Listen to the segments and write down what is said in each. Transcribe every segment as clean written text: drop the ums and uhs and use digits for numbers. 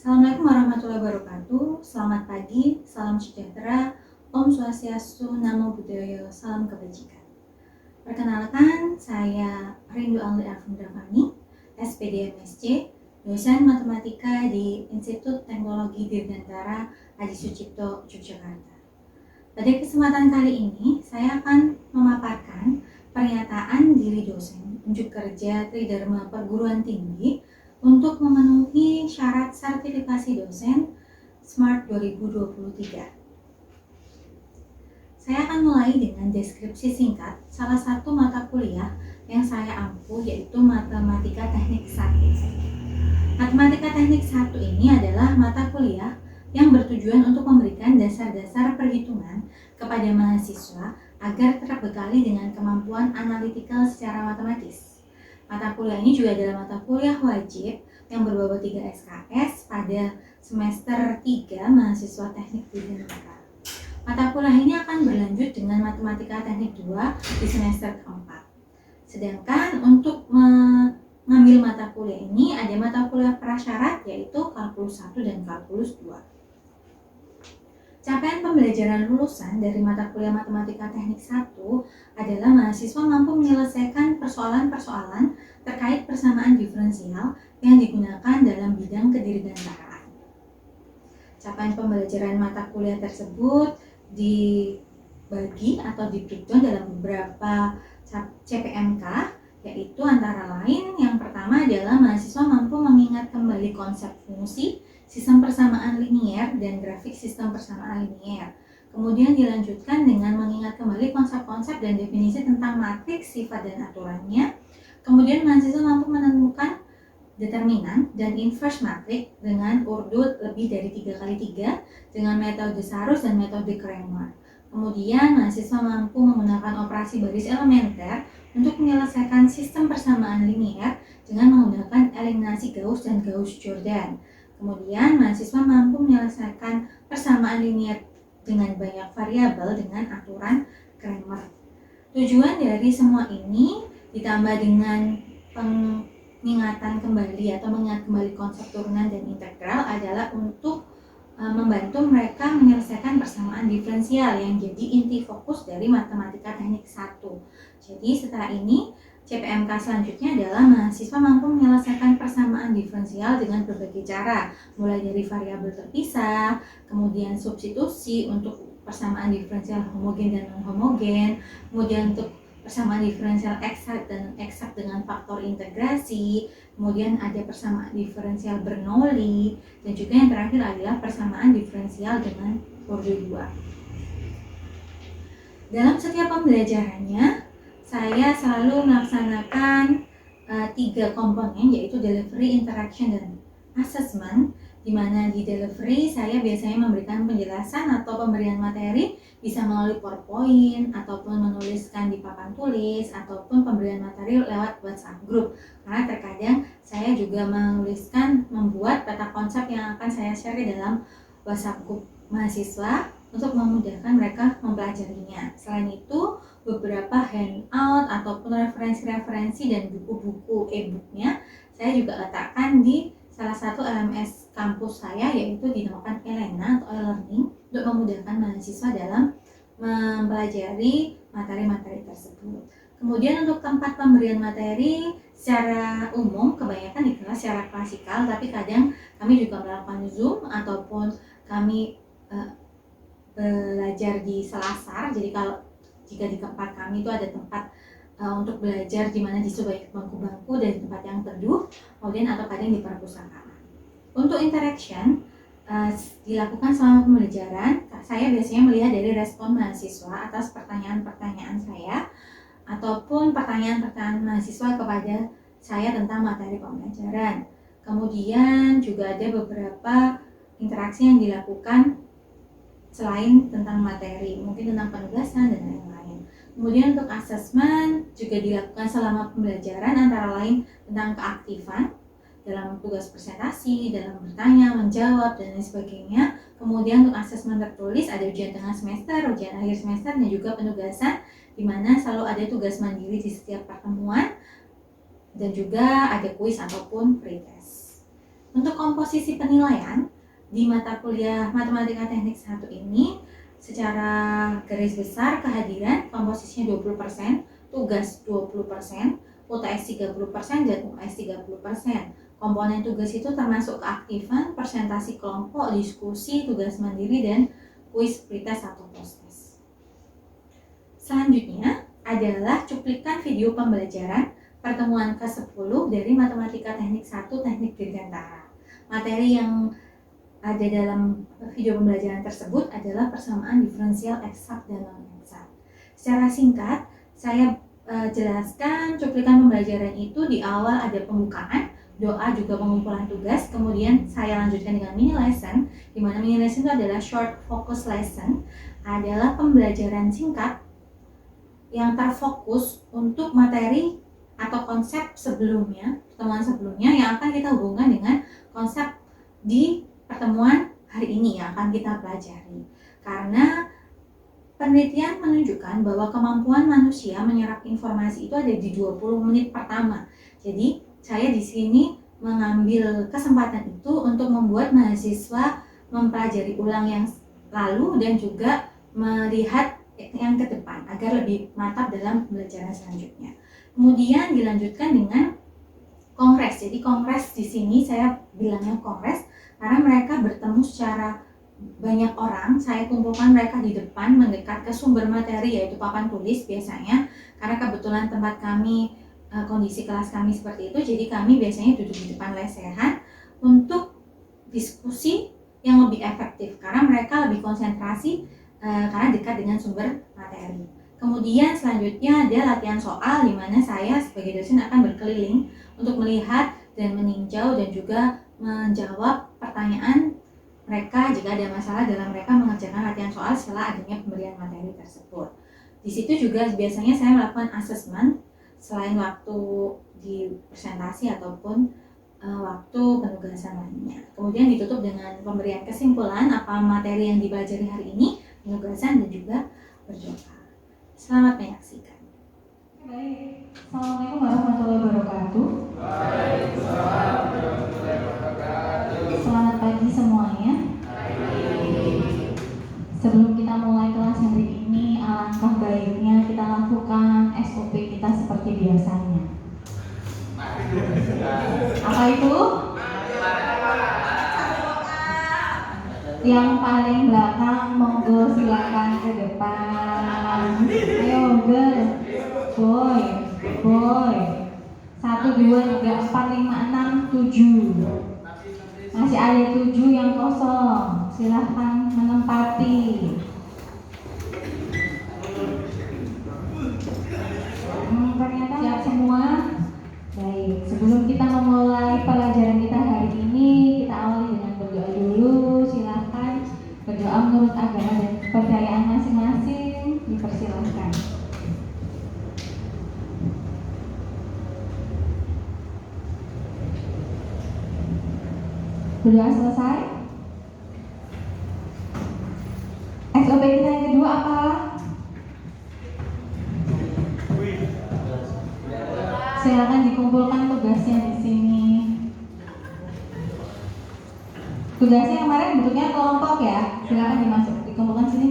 Assalamualaikum warahmatullahi wabarakatuh. Selamat pagi, salam sejahtera, Om Swastiastu, Namo Buddhaya, salam kebajikan. Perkenalkan, saya Rindu Angli Arvindravani, SPD MSc, dosen matematika di Institut Teknologi Dirgantara Adi Sucipto, Yogyakarta. Pada kesempatan kali ini, saya akan memaparkan pernyataan diri dosen unjuk kerja Tridharma Perguruan Tinggi untuk memenuhi syarat sertifikasi dosen SMART 2023. Saya akan mulai dengan deskripsi singkat salah satu mata kuliah yang saya ampuh, yaitu Matematika Teknik 1. Matematika Teknik 1 ini adalah mata kuliah yang bertujuan untuk memberikan dasar-dasar perhitungan kepada mahasiswa agar terbekali dengan kemampuan analitikal secara matematis. Mata kuliah ini juga adalah mata kuliah wajib yang berbobot 3 SKS pada semester 3 mahasiswa teknik Dirgantara. Mata kuliah ini akan berlanjut dengan Matematika Teknik 2 di semester keempat. Sedangkan untuk mengambil mata kuliah ini ada mata kuliah prasyarat, yaitu Kalkulus 1 dan Kalkulus 2. Capaian pembelajaran lulusan dari mata kuliah Matematika Teknik 1 adalah mahasiswa mampu menyelesaikan persoalan-persoalan terkait persamaan diferensial yang digunakan dalam bidang kedirgantaraan. Capaian pembelajaran mata kuliah tersebut dibagi atau di-breakdown dalam beberapa CPMK, yaitu antara lain yang pertama adalah mahasiswa mampu mengingat kembali konsep fungsi, sistem persamaan linier, dan grafik sistem persamaan linier. Kemudian dilanjutkan dengan mengingat kembali konsep-konsep dan definisi tentang matriks, sifat, dan aturannya. Kemudian mahasiswa mampu menemukan determinan dan inverse matrik dengan urut lebih dari 3x3 dengan metode Sarus dan metode Cramer. Kemudian mahasiswa mampu menggunakan operasi baris elementer untuk menyelesaikan sistem persamaan linier dengan menggunakan eliminasi Gauss dan Gauss-Jordan. Kemudian mahasiswa mampu menyelesaikan persamaan linier dengan banyak variabel dengan aturan Cramer. Tujuan dari semua ini ditambah dengan pengingatan kembali atau mengingat kembali konsep turunan dan integral adalah untuk membantu mereka menyelesaikan persamaan diferensial yang jadi inti fokus dari Matematika Teknik 1. Jadi setelah ini CPMK selanjutnya adalah mahasiswa mampu menyelesaikan persamaan diferensial dengan berbagai cara, mulai dari variabel terpisah, kemudian substitusi untuk persamaan diferensial homogen dan non-homogen, kemudian untuk persamaan diferensial eksak dan eksak dengan faktor integrasi, kemudian ada persamaan diferensial Bernoulli, dan juga yang terakhir adalah persamaan diferensial dengan Bourdieu. Dalam setiap pembelajarannya, saya selalu melaksanakan 3 komponen, yaitu delivery, interaction, dan assessment, di mana di delivery saya biasanya memberikan penjelasan atau pemberian materi bisa melalui PowerPoint ataupun menuliskan di papan tulis ataupun pemberian materi lewat WhatsApp group, karena terkadang saya juga membuat peta konsep yang akan saya share di dalam WhatsApp group mahasiswa untuk memudahkan mereka mempelajarinya. Selain itu, beberapa handout ataupun referensi-referensi dan buku-buku e-booknya saya juga letakkan di salah satu LMS kampus saya, yaitu dinamakan Elena atau e-learning, untuk memudahkan mahasiswa dalam mempelajari materi-materi tersebut. Kemudian untuk tempat pemberian materi secara umum kebanyakan di kelas secara klasikal, tapi kadang kami juga melakukan Zoom ataupun kami belajar di selasar. Jadi jika di tempat kami itu ada tempat untuk belajar di mana di sebaik bangku-bangku dan tempat yang teduh, kemudian atau kadang di perpustakaan. Untuk interaction dilakukan selama pembelajaran, saya biasanya melihat dari respon mahasiswa atas pertanyaan-pertanyaan saya ataupun pertanyaan-pertanyaan mahasiswa kepada saya tentang materi pembelajaran. Kemudian juga ada beberapa interaksi yang dilakukan selain tentang materi, mungkin tentang penugasan dan lain-lain. Kemudian untuk asesmen juga dilakukan selama pembelajaran, antara lain tentang keaktifan dalam tugas presentasi, dalam bertanya, menjawab, dan lain sebagainya. Kemudian untuk asesmen tertulis ada ujian tengah semester, ujian akhir semester, dan juga penugasan, di mana selalu ada tugas mandiri di setiap pertemuan, dan juga ada kuis ataupun pretest. Untuk komposisi penilaian di mata kuliah Matematika Teknik 1 ini secara garis besar kehadiran komposisinya 20%, tugas 20%, UTS 30%, dan UAS 30%. Komponen tugas itu termasuk keaktifan, presentasi kelompok, diskusi, tugas mandiri, dan kuis pretest atau post-test. Selanjutnya adalah cuplikan video pembelajaran pertemuan ke-10 dari Matematika Teknik 1 Teknik Dirgantara. Materi yang ada dalam video pembelajaran tersebut adalah persamaan diferensial eksak dan non-eksak. Secara singkat, saya jelaskan cuplikan pembelajaran itu di awal ada pembukaan, doa juga pengumpulan tugas, kemudian saya lanjutkan dengan mini lesson, di mana mini lesson itu adalah short focus lesson, adalah pembelajaran singkat yang terfokus untuk materi atau konsep sebelumnya, pertemuan sebelumnya yang akan kita hubungkan dengan konsep di pertemuan hari ini yang akan kita pelajari. Karena penelitian menunjukkan bahwa kemampuan manusia menyerap informasi itu ada di 20 menit pertama. Jadi, saya di sini mengambil kesempatan itu untuk membuat mahasiswa mempelajari ulang yang lalu dan juga melihat yang ke depan agar lebih mantap dalam pembelajaran selanjutnya. Kemudian dilanjutkan dengan kongres. Jadi kongres di sini saya bilangnya kongres karena mereka bertemu secara banyak orang. Saya kumpulkan mereka di depan mendekat ke sumber materi yaitu papan tulis biasanya. Karena kebetulan tempat kami kondisi kelas kami seperti itu, jadi kami biasanya duduk di depan lesehan untuk diskusi yang lebih efektif karena mereka lebih konsentrasi karena dekat dengan sumber materi. Kemudian selanjutnya ada latihan soal di mana saya sebagai dosen akan berkeliling untuk melihat dan meninjau dan juga menjawab pertanyaan mereka jika ada masalah dalam mereka mengerjakan latihan soal setelah adanya pemberian materi tersebut. Di situ juga biasanya saya melakukan asesmen selain waktu di presentasi ataupun waktu penugasan lainnya. Kemudian ditutup dengan pemberian kesimpulan apa materi yang dipelajari hari ini, penugasan dan juga berdoa. Selamat menyaksikan. Baik, Assalamualaikum warahmatullahi wabarakatuh. Selamat pagi semuanya. Sebelum kita mulai kelas hari ini, alangkah baiknya kita lakukan SOP kita seperti biasanya. Apa itu? Yang paling belakang monggo silakan ke depan. Ayo girl, boy. 1, 2, 3, 4, 5, 6, 7. Masih ada 7 yang kosong. Silahkan menempati. Ternyata siap semua. Baik, sebelum kita memulai pelajaran kita hari ini, kita awali dengan berdoa dulu. Silahkan berdoa menurut agama dan kepercayaan masing-masing. Dipersilahkan. Berdoa selesai. SOP kita yang kedua apa? Silakan dikumpulkan tugasnya di sini. Tugasnya kemarin bentuknya kelompok ya. Silakan dikumpulkan sini.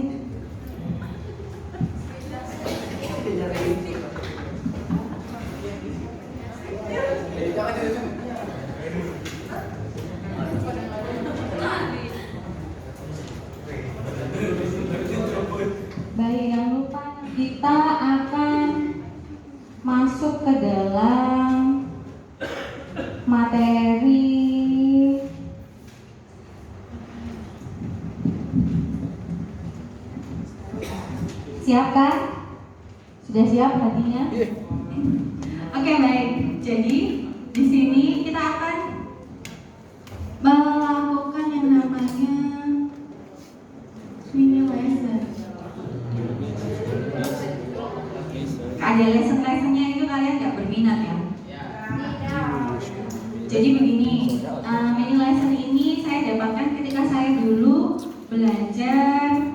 Baik, jangan lupa kita akan masuk ke dalam materi siap kan? Sudah siap hatinya? Oke, baik. Jadi di sini kita akan melakukan yang namanya mini lesson. Ada lesson-lessonnya itu kalian nggak berminat ya? Jadi begini, mini lesson ini saya dapatkan ketika saya dulu belajar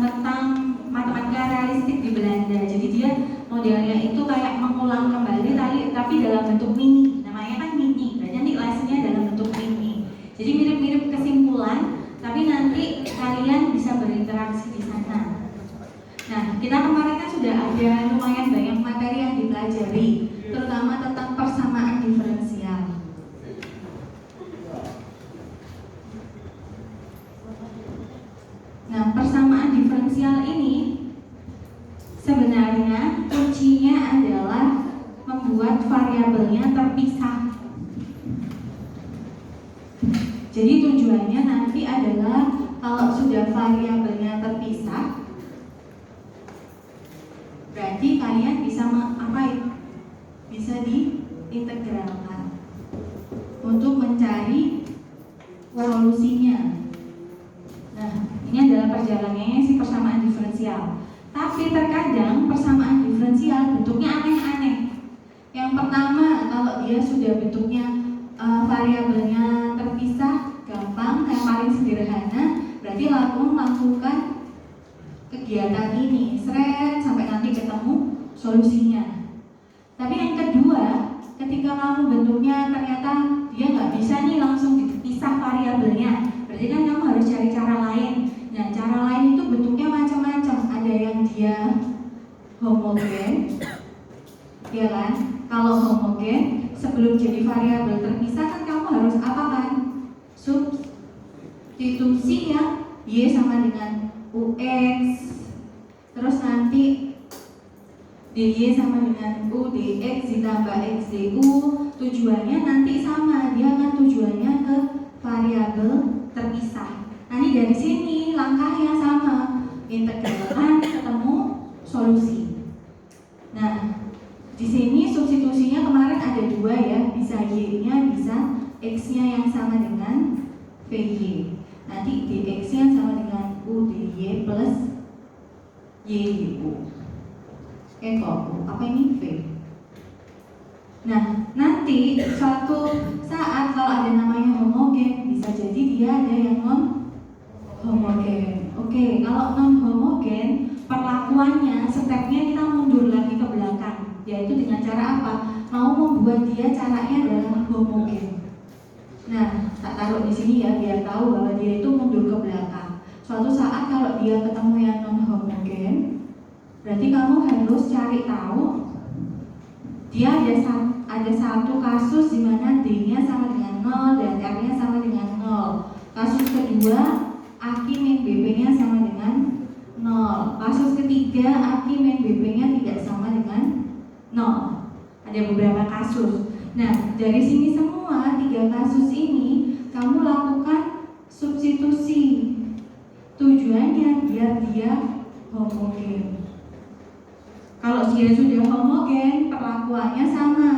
tentang matematika realistik di Belanda. Jadi dia modelnya itu kayak mengulang kembali tapi dalam bentuk mini. Jadi mirip-mirip kesimpulan, tapi nanti kalian bisa berinteraksi di sana. Nah, kita kemarin kan sudah ada lumayan banyak materi yang dipelajari, terutama tentang persamaan diferensial. Nah, persamaan diferensial ini sebenarnya kuncinya adalah membuat variabelnya terpisah. Jadi tujuannya nanti adalah kalau sudah variabelnya terpisah, berarti kalian bisa ngapain? Bisa diintegralkan untuk mencari solusinya. Nah, ini adalah perjalanannya si persamaan diferensial. Tapi terkadang persamaan diferensial bentuknya aneh-aneh. Yang pertama, kalau dia sudah bentuknya variabelnya terpisah, gampang, yang paling sederhana, berarti langsung melakukan kegiatan ini, seret sampai nanti ketemu solusinya. Tapi yang kedua, ketika kamu bentuknya ternyata dia nggak bisa nih langsung dipisah variabelnya, berarti kan kamu harus cari cara lain. Nah, cara lain itu bentuknya macam-macam. Ada yang dia homogen, ya kan? Kalau homogen, sebelum jadi variabel terpisah kan kamu harus apa kan? Substitusi ya, y sama dengan ux, terus nanti dy sama dengan u dx ditambah x du. Tujuannya nanti sama, dia akan tujuannya ke variabel terpisah. Nanti dari sini langkahnya sama, integralkan ketemu solusi. Nah, di sini substitusinya kemarin ada dua ya, bisa y-nya, bisa x-nya yang sama dengan vy. Nanti dx-nya sama dengan u dy plus y du. Kok apa ini v? Nah, nanti suatu saat kalau ada namanya homogen, bisa jadi dia ada yang non homogen. Oke, kalau non homogen, perlakuannya stepnya kita mundur lagi ke belakang. Yaitu dengan cara apa? Mau membuat dia caranya adalah homogen. Nah, tak taruh di sini ya biar tahu bahwa dia itu mundur ke belakang. Suatu saat kalau dia ketemu yang non homogen, berarti kamu harus cari tahu dia ada satu kasus di mana D-nya sama dengan 0 dan R-nya sama dengan 0. Kasus kedua, AKI min BB-nya sama dengan 0. Kasus ketiga, AKI min BB-nya tidak sama dengan 0. Ada beberapa kasus. Nah, dari sini semua 3 kasus ini kamu lakukan substitusi. Tujuannya biar dia homogen. Kalau dia sudah homogen, perlakuannya sama.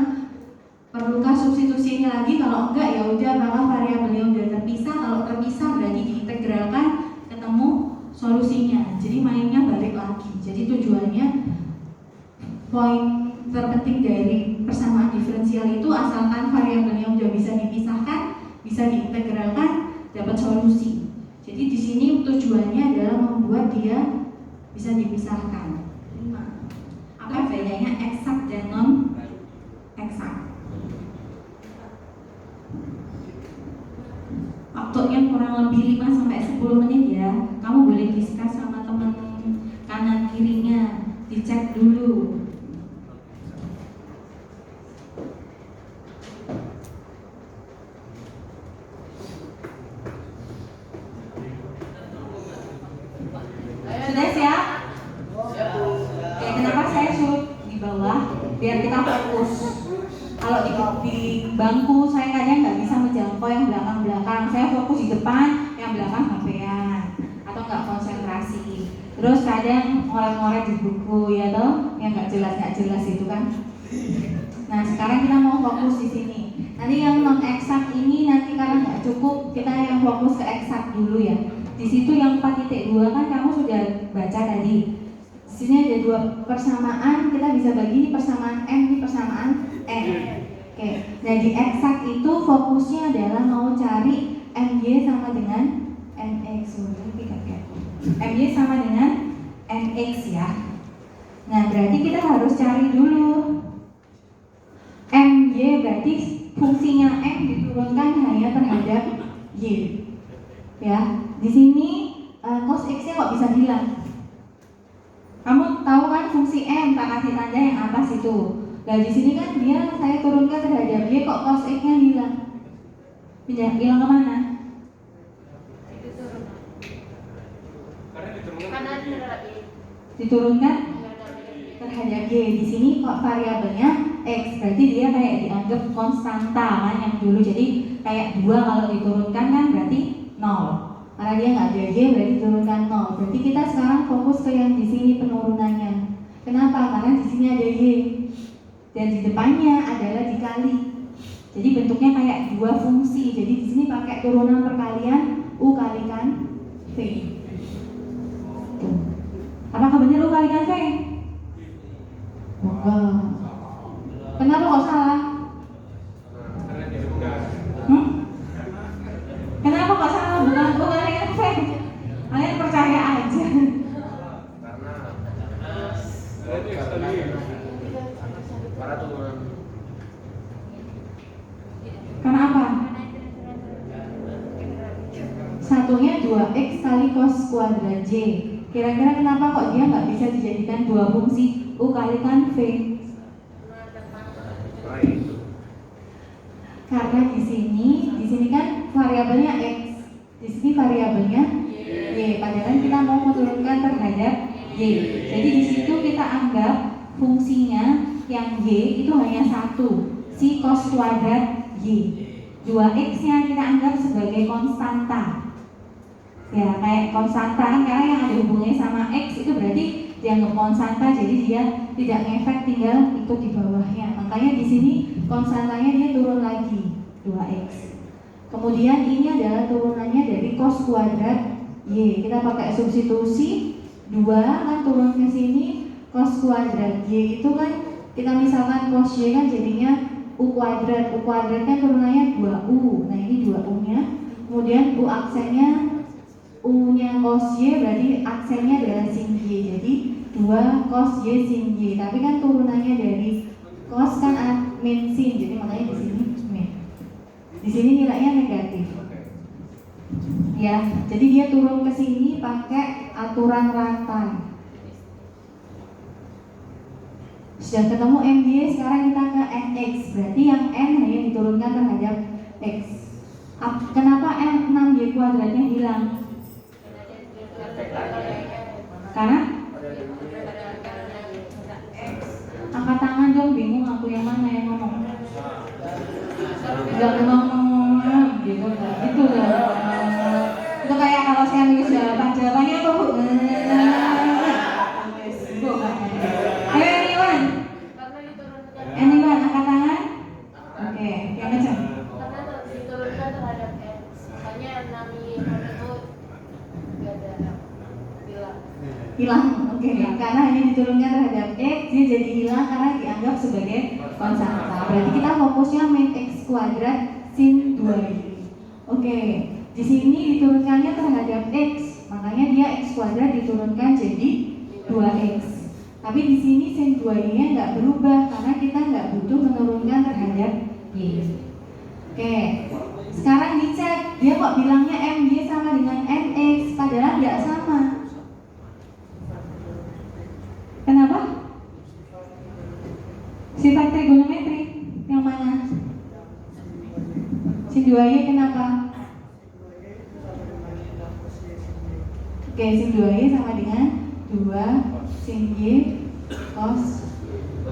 Perlukah substitusi ini lagi? Kalau enggak, ya udah, maka variabelnya udah terpisah. Kalau terpisah berarti diintegralkan, ketemu solusinya. Jadi mainnya balik lagi. Jadi tujuannya, poin terpenting dari persamaan diferensial itu asalkan variabelnya udah bisa dipisahkan, bisa diintegralkan, dapat solusi. Jadi di sini tujuannya adalah membuat dia bisa dipisahkan. Apa bedanya eksak dan non eksak? Waktunya kurang lebih 5-10 menit ya. Kamu boleh diskus sama teman kanan kirinya, dicek dulu. Sudah siap? Oke, kenapa saya shoot di bawah? Biar kita fokus. Kalau di bangku saya kadang nggak bisa menjangkau yang belakang-belakang. Saya fokus di depan, yang belakang HP-an atau nggak konsentrasi. Terus kadang ngorek-ngorek di buku ya toh, yang nggak jelas itu kan. Nah, sekarang kita mau fokus di sini. Nanti yang non eksak ini nanti karena nggak cukup, kita yang fokus ke eksak dulu ya. Di situ yang 4.2 kan kamu sudah baca tadi. Di sini ada 2 persamaan, kita bisa bagi ini persamaan M, ini persamaan N. Oke. Nah, di eksak itu fokusnya adalah mau cari MY sama dengan NX. MY sama dengan NX ya. Nah, berarti kita harus cari dulu MY, berarti fungsinya M diturunkan hanya terhadap Y. Ya, di sini cos X-nya kok bisa hilang? Kamu tahu kan fungsi M, tak kasih tanda yang atas itu. Nah di sini kan saya turunkan terhadap Y, kok cos X-nya hilang? Hilang kemana? Diturunkan terhadap Y. Di sini kok variabelnya X, berarti dia kayak dianggap konstanta kan yang dulu. Jadi kayak 2 kalau diturunkan kan berarti 0. Karena dia nggak ada Y berarti turunkan 0. Berarti kita sekarang fokus ke yang di sini penurunannya. Kenapa? Karena di sini ada Y dan di depannya adalah dikali. Jadi bentuknya kayak 2 fungsi. Jadi di sini pakai turunan perkalian U kalikan V. Tuh. Apakah benar U kalikan V? Enggak. Kenapa kok salah? Kenapa kok salah? Bukan U kalikan V. Kalian percaya aja. Karena apa? Satunya 2X kali cos kuadrat J. Kira-kira kenapa kok dia nggak bisa dijadikan 2 fungsi U kalikan V? Karena di sini kan variabelnya X, di sini variabelnya Y. Padahal kita mau menurunkan terhadap Y. Jadi di situ kita anggap fungsinya yang Y itu hanya 1, si cos kuadrat Y. 2X-nya kita anggap sebagai konstanta. Ya, kayak konstanta kan, karena yang ada hubungannya sama X itu berarti dianggap konstanta, jadi dia tidak ngefek, tinggal ikut di bawahnya. Makanya di sini konstantanya dia turun lagi 2X. Kemudian ini adalah turunannya dari cos kuadrat Y. Kita pakai substitusi 2 kan turun ke sini, cos kuadrat Y itu kan kita misalkan cos Y kan jadinya U kuadrat. U kuadratnya turunannya 2U. Nah ini 2U-nya. Kemudian U aksennya, U-nya cos Y berarti aksennya adalah sin Y. Jadi 2 cos Y sin Y. Tapi kan turunannya dari cos kan min sin. Jadi makanya di sini min. Di sini nilainya negatif. Ya, jadi dia turun ke sini pakai aturan rantai. Sudah ketemu MY, sekarang kita ke NX. Berarti yang N hanya diturunkan terhadap X. Kenapa N 6Y kuadratnya hilang? Karena angkat tangan dong, bingung aku yang mana yang ngomong. Enggak ngomong gitu kan. Itu kan. Itu kayak kalau saya nulis jawabannya apa, Bu? Anyone angkat tangan? Oke, yang kencang. Karena diturunkan terhadap X, makanya 6Y itu gak ada hilang. Oke, karena hanya diturunkan terhadap X, dia jadi hilang karena dianggap sebagai konstanta. Berarti kita fokusnya min X kuadrat sin 2Y. Oke, di sini diturunkannya terhadap X, makanya dia X kuadrat diturunkan jadi 2X. Tapi di sini sin 2Y-nya nggak berubah karena kita nggak butuh menurunkan terhadap Y. Oke, sekarang dicek dia kok bilangnya MY sama dengan NX, padahal nggak sama. Kenapa? Sifat trigonometri yang mana? Sin 2Y kenapa? Oke, sin 2Y sama dengan 2 sin Y cos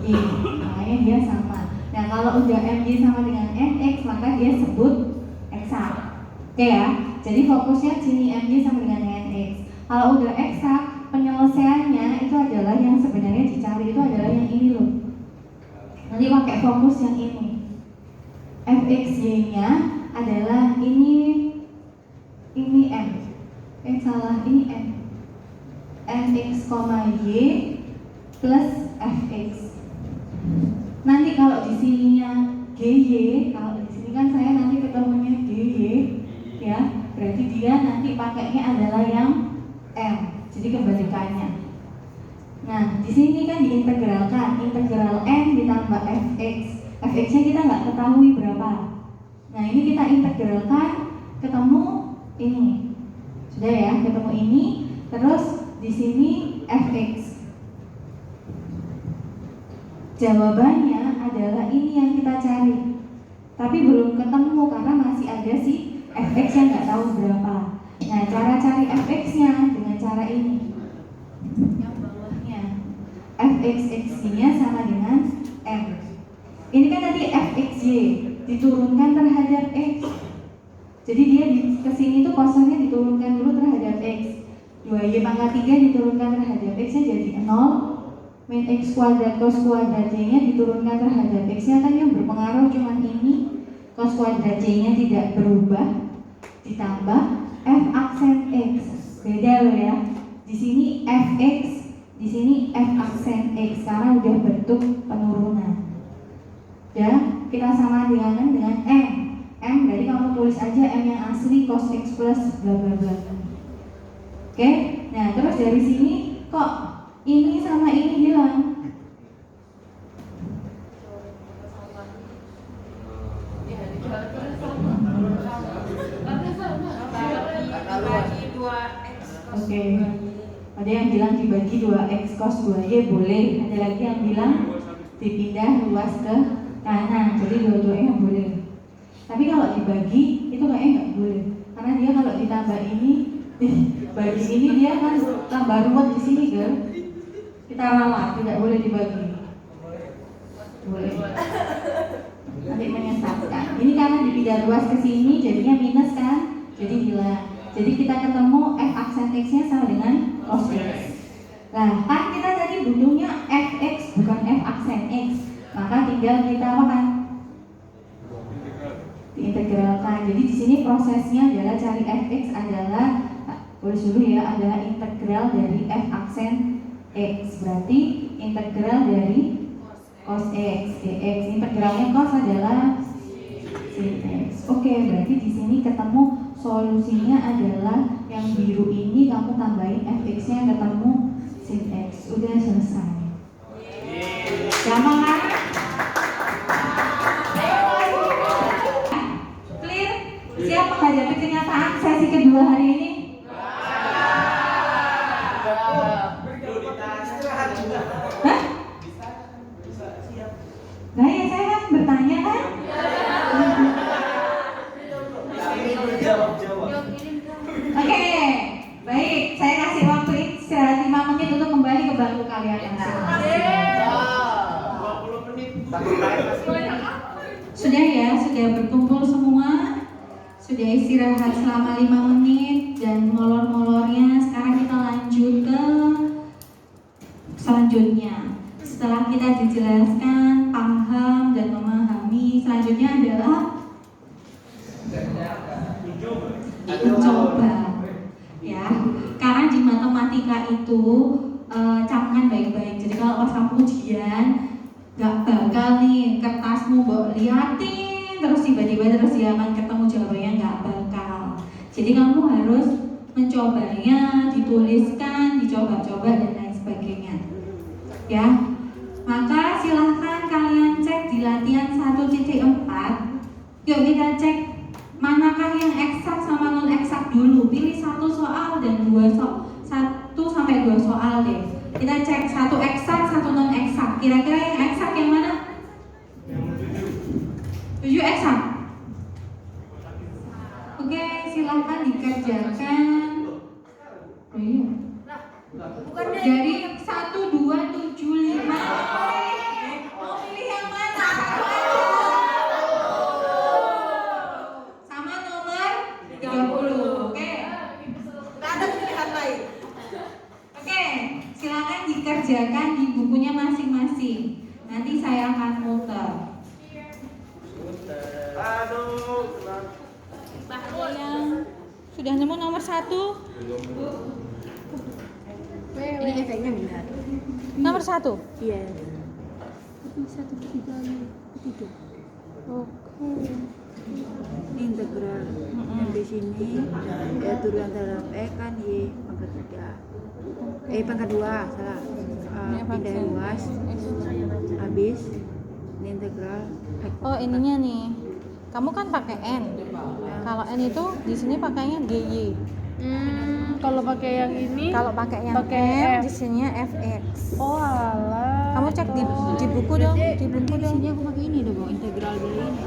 Y, makanya dia sama. Nah kalau udah MY sama dengan NX maka dia sebut eksak. Oke ya, jadi fokusnya sini MY sama dengan NX. Kalau udah eksak, penyelesaiannya itu adalah yang sebenarnya dicari itu adalah yang ini loh. Nanti pakai fokus yang ini. fxy-nya adalah ini M. Salah, ini M. Fx, Y plus Fx. Nanti kalau di sininya GY, kalau di sini kan saya nanti ketemunya GY, ya, berarti dia nanti pakainya adalah yang M. Jadi kebalikannya. Nah, di sini kan diintegralkan, integral N ditambah Fx. Fx-nya kita nggak ketahui berapa. Nah, ini kita integralkan ketemu ini. Sudah ya, ketemu ini. Terus di sini fx. Jawabannya adalah ini yang kita cari. Tapi belum ketemu karena masih ada si fx yang nggak tahu berapa. Nah, cara cari fx-nya dengan cara ini. Yang bawahnya. Fx-nya sama dengan m. Ini kan tadi fxy diturunkan terhadap x. Jadi dia kesini tuh kosongnya diturunkan dulu terhadap x. 2y pangkat 3 diturunkan terhadap x nya jadi 0. Min x kuadrat cos kuadrat y nya diturunkan terhadap x nya, kan yang berpengaruh cuma ini. Cos kuadrat y nya tidak berubah. Ditambah f aksen x. Beda loh ya. Di sini fx, di sini f aksen x karena udah bentuk penurunan. Dan kita sama dengan m. M berarti kamu tulis aja m yang asli cos x plus bla bla bla. Oke, nah terus dari sini kok ini sama ini hilang? Oke, ada yang bilang dibagi 2x cos 2y boleh. Ada lagi yang bilang dipindah luas ke kanan, jadi dua-duanya boleh. Tapi kalau dibagi itu kayaknya nggak boleh, karena dia kalau ditambah ini, bagi ini dia kan tambah ruwet di sini kan. Kita ralat, tidak boleh dibagi. Boleh. Nanti menyesatkan. Ini karena dipindah luas ke sini, jadinya minus kan, jadi hilang. Jadi kita ketemu f aksen x-nya sama dengan cos x. Nah, kan kita tadi butuhnya fx bukan f aksen x, maka tinggal kita apa kan? Diintegralkan. Jadi di sini prosesnya adalah cari fx adalah tulis dulu ya, adalah integral dari f aksen x. Berarti integral dari cos x dx. Integralnya cos adalah sin x. Oke, berarti di sini ketemu solusinya adalah yang biru ini, kamu tambahin fx-nya ketemu sin x. Udah selesai. Gampang kan? Siap menghadapi kenyataan sesi kedua hari ini? Hah? Nah ya, saya kan bertanya kan? Oke, baik. Saya kasih waktu istirahat 5 menit untuk kembali ke bangku kalian masing-masing. 20 menit. Sudah ya, sudah berkumpul semua. Sudah istirahat selama 5 menit dan molor-molornya. Sekarang kita lanjut ke selanjutnya. Setelah kita dijelaskan, paham dan memahami, selanjutnya adalah coba. Ya, karena di matematika itu camkan baik-baik. Jadi kalau pas kamu ujian, gak bakal nih kertasmu bawa liatin terus tiba-tiba terus dia akan ketemu jawabannya, nggak bakal. Jadi kamu harus mencobanya, dituliskan, dicoba-coba dan lain sebagainya. Ya, maka silahkan kalian cek di latihan 1.4. Yuk kita cek manakah yang eksak sama non eksak dulu. Pilih 1 soal dan 2 soal, 1 sampai 2 soal deh. Kita cek 1 eksak, 1 non eksak. Kira-kira yang eksak yang mana? 7 eksak. Oke, silahkan dikerjakan. Oh iya. Dari 1, 2, 7, 5. Mau pilih yang mana? Sama nomor 30. Oke. Nggak ada pilihan lain. Oke, silakan dikerjakan di bukunya masing-masing. Nanti saya akan muter. Aduh, Yang sudah nemu nomor 1. Ini efeknya benar. Nomor 1. Iya. Ini 1/3. Oke. Integral yang di sini ya turun dalam kan y pangkat 3. Pangkat 2 salah. Pindah luas. Habis ini integral. Oh, ininya nih. Kamu kan pakai N. Kalau N itu di sini pakainya GY. Kalau pakai yang ini, Kalau pakai yang pakai M, F. di sininya FX. oh alah. Kamu cek di buku dong, di buku Di dong. sini aku pakai ini dong, integral beli ini.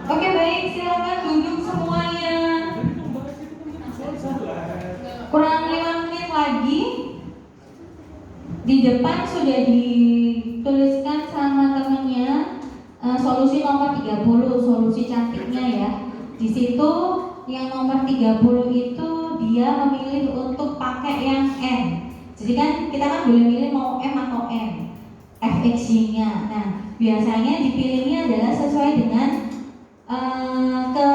Oke baik, silakan duduk semuanya. Kurang 5 menit lagi. Di depan sudah dituliskan sama temennya solusi nomor 30, solusi cantiknya ya. Di situ yang nomor 30 itu dia memilih untuk pakai yang N. Jadi kan kita kan boleh milih mau M atau N, FXY-nya. Nah, biasanya dipilihnya adalah sesuai dengan ke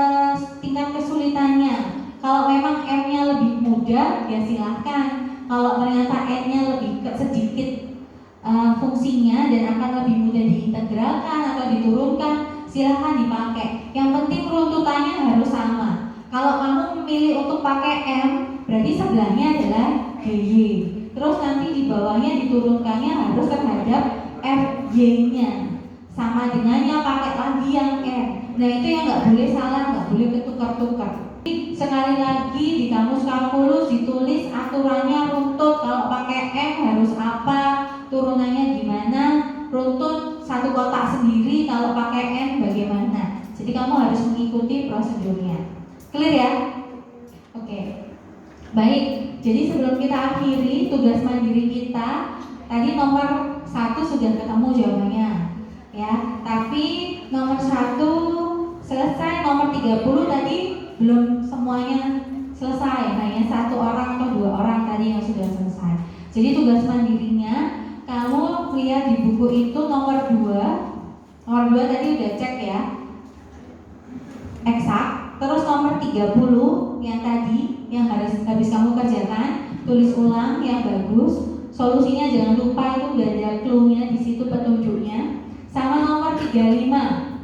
tingkat kesulitannya. Kalau memang M-nya lebih mudah, ya silahkan. Kalau ternyata N-nya lebih sedikit fungsinya dan akan lebih mudah diintegralkan atau diturunkan, silahkan dipakai. Yang penting runtutannya harus sama. Kalau kamu memilih untuk pakai M, berarti sebelahnya adalah GY. Terus nanti di bawahnya diturunkannya harus terhadap FY-nya. Sama dengannya pakai lagi yang N. Nah itu yang nggak boleh salah, nggak boleh ketukar-tukar. Sekali lagi di kamus kalkulus ditulis aturannya runtut. Kalau pakai M harus apa, turunannya gimana, runtut satu kotak sendiri. Kalau pakai N bagaimana. Jadi kamu harus mengikuti prosedurnya. Clear ya? Oke. Baik, jadi sebelum kita akhiri tugas mandiri kita, tadi nomor 1 sudah ketemu jawabannya ya, tapi nomor 1 selesai, nomor 30 tadi belum semuanya selesai. Hanya 1 orang atau 2 orang tadi yang sudah selesai. Jadi tugas mandirinya kamu lihat di buku itu nomor 2. Nomor 2 tadi udah cek ya, eksak. Terus nomor 30 yang tadi yang habis kamu kerjakan, tulis ulang yang bagus. Solusinya jangan lupa, itu udah ada clue-nya di situ, petunjuknya. Sama nomor 35.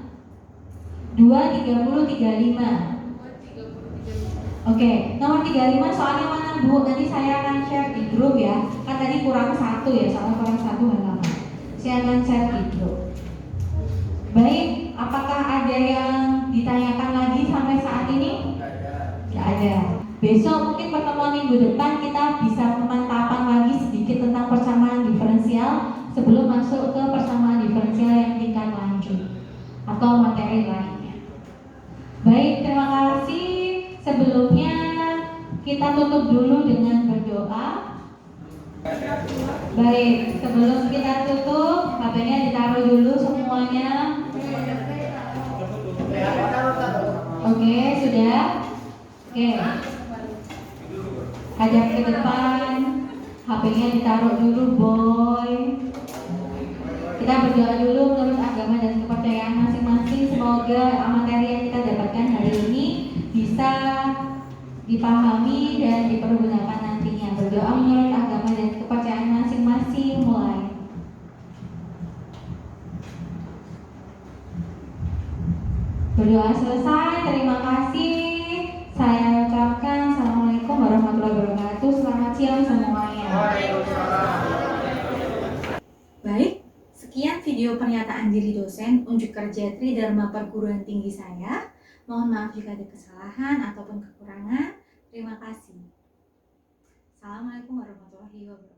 2, 30, 35. Oke, nomor 35 soalnya mana Bu? Nanti saya akan share di grup ya. Kan tadi kurang 1 ya, soalnya kurang 1 halaman. Saya akan share di grup. Baik, apakah ada yang ditanyakan lagi sampai saat ini? Tidak ada. Besok mungkin pertemuan minggu depan kita bisa pemantapan lagi sedikit tentang persamaan diferensial sebelum masuk ke persamaan diferensial yang tingkat lanjut atau materi lainnya. Baik, terima kasih. Sebelumnya kita tutup dulu dengan berdoa. Baik, sebelum kita tutup, HP-nya ditaruh dulu semuanya. Oke, sudah? Oke. Hadap ke depan, HP-nya ditaruh dulu, boy. Kita berdoa dulu menurut agama dan kepercayaan masing-masing. Semoga materi yang kita dapatkan hari ini bisa dipahami dan dipergunakan nantinya. Berdoa menurut agama dan kepercayaan masing-masing. Mulai. Berdoa selesai. Terima kasih. Saya ucapkan Assalamualaikum warahmatullahi wabarakatuh. Selamat siang semuanya. Baik, sekian video pernyataan diri dosen unjuk kerja Tridharma Perguruan Tinggi saya. Mohon maaf jika ada kesalahan ataupun kekurangan. Terima kasih. Assalamualaikum warahmatullahi wabarakatuh.